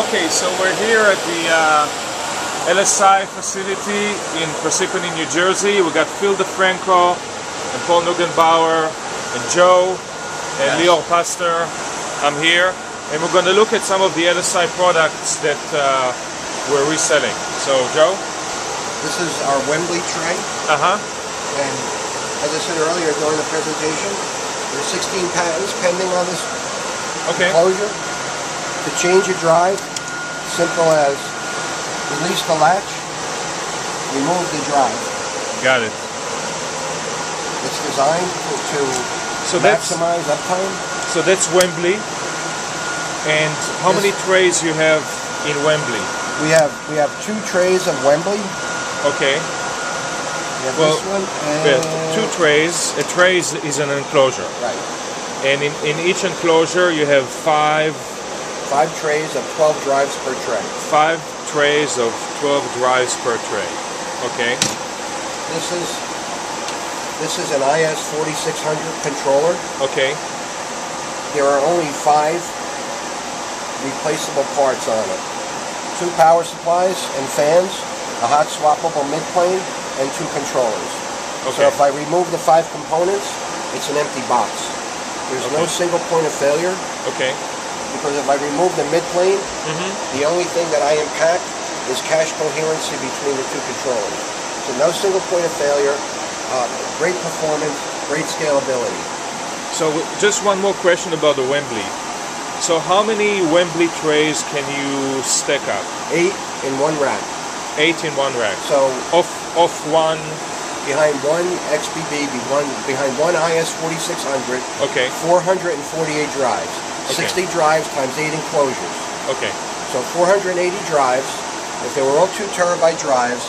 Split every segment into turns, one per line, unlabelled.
Okay, so we're here at the LSI facility in Parsippany, New Jersey. We got Phil DeFranco and Paul Nugenbauer and Joe and Lior Pastor. I'm here, and we're going to look at some of the LSI products that we're reselling. So, Joe?
This is our Wembley tray. And as I said earlier during the presentation, there's 16 patents pending on this enclosure. To change a drive, simple as release the latch, remove the drive.
Got it.
It's designed to maximize uptime.
So that's Wembley. And how many trays you have in Wembley?
We have 2 trays of Wembley.
Okay.
We have this one and
2 trays. A tray is an enclosure.
Right.
And in each enclosure you have 5
trays of 12 drives per tray.
5 trays of 12 drives per tray. Okay.
This is an IS4600 controller.
Okay.
There are only 5 replaceable parts on it. 2 power supplies and fans, a hot swappable midplane, and 2 controllers.
Okay.
So if I remove the 5 components, it's an empty box. There's no single point of failure.
Okay.
Because if I remove the midplane, the only thing that I impact is cache coherency between the 2 controllers. So no single point of failure, great performance, great scalability.
So just one more question about the Wembley. So how many Wembley trays can you stack up?
8 in one rack.
8 in one rack.
So
off one.
Behind one XBB, behind one IS4600.
Okay.
448 drives.
Okay.
60 drives times 8 enclosures.
Okay.
So 480 drives. If they were all 2 terabyte drives,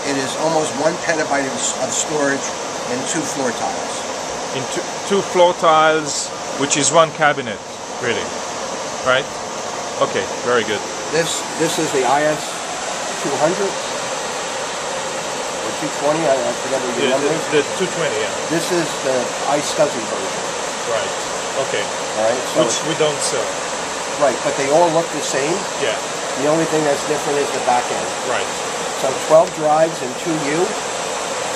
it is almost 1 petabyte of storage and 2 floor tiles.
In 2 floor tiles, which is 1 cabinet, really, right? Okay, very good.
This is the IS200 or 220. I forget what the number is.
The 220, yeah.
This is the iSCSI version.
Right. Okay.
All right. So
which we don't sell.
Right, but they all look the same.
Yeah.
The only thing that's different is the back end.
Right.
So 12 drives and 2U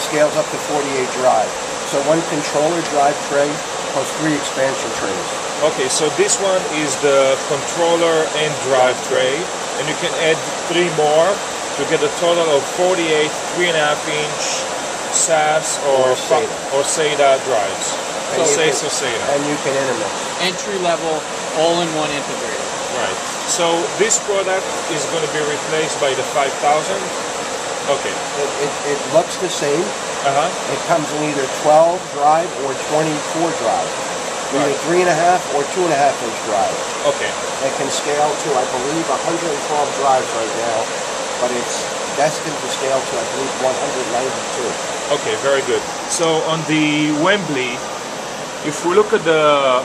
scales up to 48 drives. So 1 controller drive tray plus 3 expansion trays.
Okay, so this one is the controller and drive tray, and you can add 3 more to get a total of 48 3.5-inch SAS or SATA drives. So SATA.
And you can intermix.
Entry level, all-in-one integrated.
Right. So this product is going to be replaced by the 5000. Okay.
It looks the same. It comes in either 12 drive or 24 drive. Either 3.5 or 2.5-inch drive.
Okay.
It can scale to, I believe, 112 drives right now, but it's destined to scale to, I believe, 192.
Okay, very good. So on the Wembley, if we look at the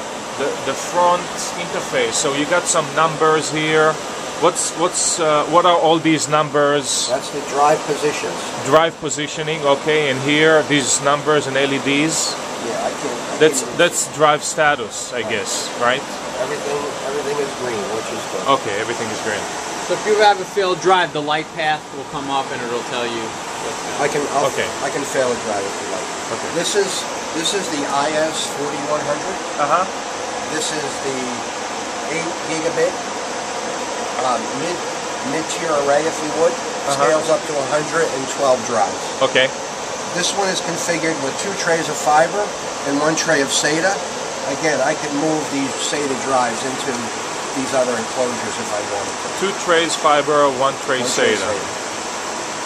front interface, so you got some numbers here. What are all these numbers?
That's the drive positions.
Drive positioning, okay, and here these numbers and LEDs.
Yeah,
That's drive status, I guess, right?
Everything is green, which is good.
Okay, everything is green.
So if you have a failed drive, the light path will come up and it'll tell you.
I can fail a drive if you like.
Okay.
This is the IS4100. This is the 8 gigabit mid-tier array, if you would. Scales up to 112 drives.
Okay.
This one is configured with 2 trays of fiber and 1 tray of SATA. Again, I can move these SATA drives into these other enclosures if I wanted to.
2 trays fiber, 1 tray SATA.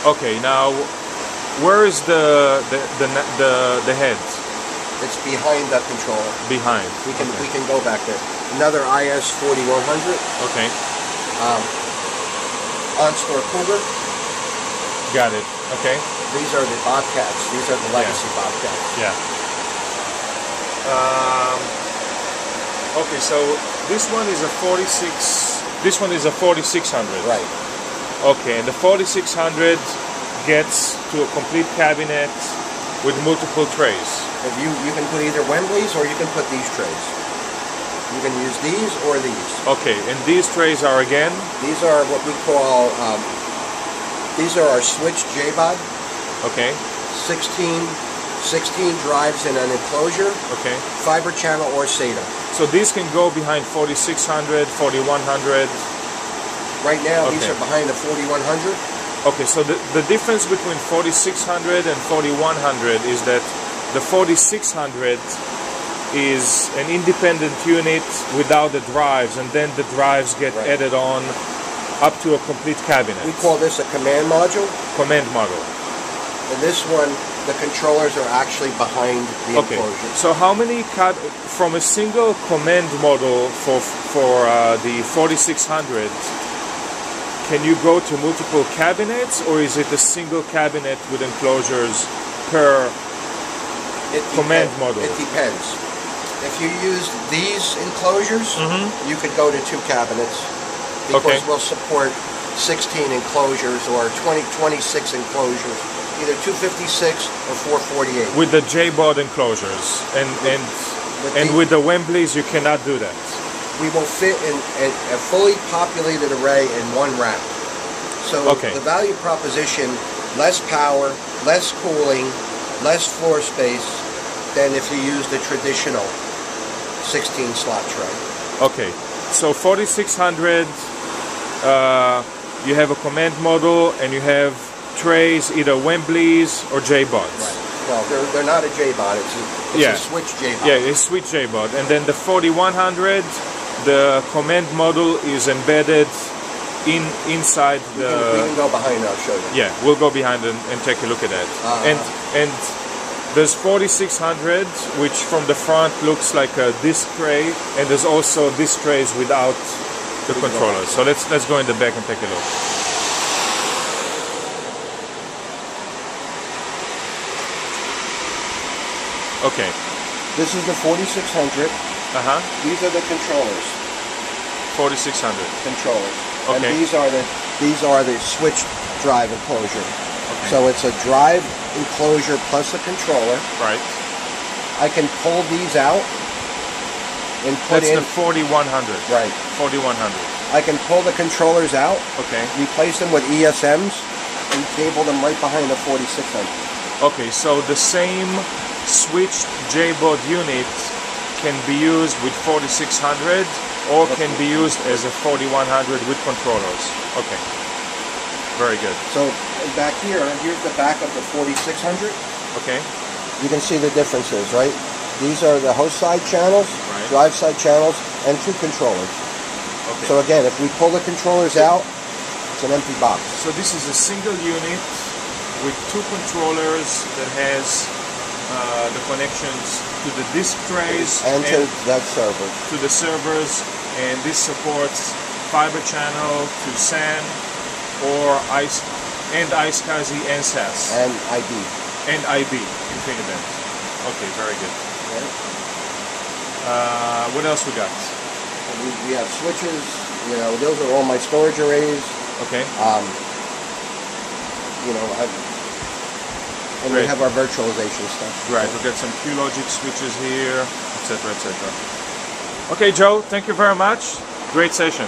Okay, now where is the head?
It's behind the controller.
Behind.
We can go back there. Another IS4100.
Okay.
On-store Cougar.
Got it. Okay.
These are the Bobcats. These are the legacy Bobcats.
Yeah. Okay, so this one is a 46. This one is a 4600.
Right.
Okay, and the 4600 gets to a complete cabinet with multiple trays.
If you can put either Wembleys or you can put these trays. You can use these or these.
Okay, and these trays are again?
These are what we call, these are our switch J-bod.
Okay.
16 drives in an enclosure.
Okay.
Fiber channel or SATA.
So these can go behind 4600, 4100?
Right now,
okay.
These are behind the 4100.
Okay, so the difference between 4600 and 4100 is that the 4600 is an independent unit without the drives, and then the drives get added on up to a complete cabinet.
We call this a command module.
Command module.
And this one, the controllers are actually behind the enclosure.
So how many from a single command module for the 4600? Can you go to multiple cabinets, or is it a single cabinet with enclosures per command module?
It depends. If you use these enclosures, you could go to 2 cabinets, because we'll support 16 enclosures or 26 enclosures, either 256 or 448.
With the J-bod enclosures, and with the Wembleys, you cannot do that.
We will fit in a fully populated array in one rack. So the value proposition, less power, less cooling, less floor space than if you use the traditional 16 slot tray. Okay,
so 4600, you have a command module and you have trays, either Wembleys or J-bods.
Right. Well, they're not a J-bod, it's a switch J-bod.
Yeah, it's switch J-bod. And then the 4100, the command module is embedded inside the...
We can go behind and I'll show you.
Yeah, we'll go behind and take a look at that. And there's 4600, which from the front looks like a disc tray, and there's also disc trays without the controller. So let's go in the back and take a look. Okay.
This is the 4600. These are the controllers.
4600
controllers. Okay. And these are the switch drive enclosure. Okay. So it's a drive enclosure plus a controller.
Right.
I can pull these out and put
That's the 4100.
Right.
4100.
I can pull the controllers out.
Okay.
Replace them with ESMs and cable them right behind the 4600.
Okay, so the same switched J-bod unit can be used with 4600 or can be used as a 4100 with controllers. Okay, very good.
So back here, here's the back of the 4600.
Okay.
You can see the differences, right? These are the host side channels, drive side channels, and 2 controllers. Okay. So again, if we pull the controllers out, it's an empty box.
So this is a single unit with 2 controllers that has the connections to the disk trays
and to that server.
To the servers, and this supports fiber channel to SAN or iSCSI and SAS.
And IB.
And IB, InfiniBand. Okay, very good. What else we got?
We have switches, you know, those are all my storage arrays.
Okay.
You know, and we have our virtualization stuff.
Right, we've got some QLogic switches here, etc., etc. Okay, Joe, thank you very much. Great session.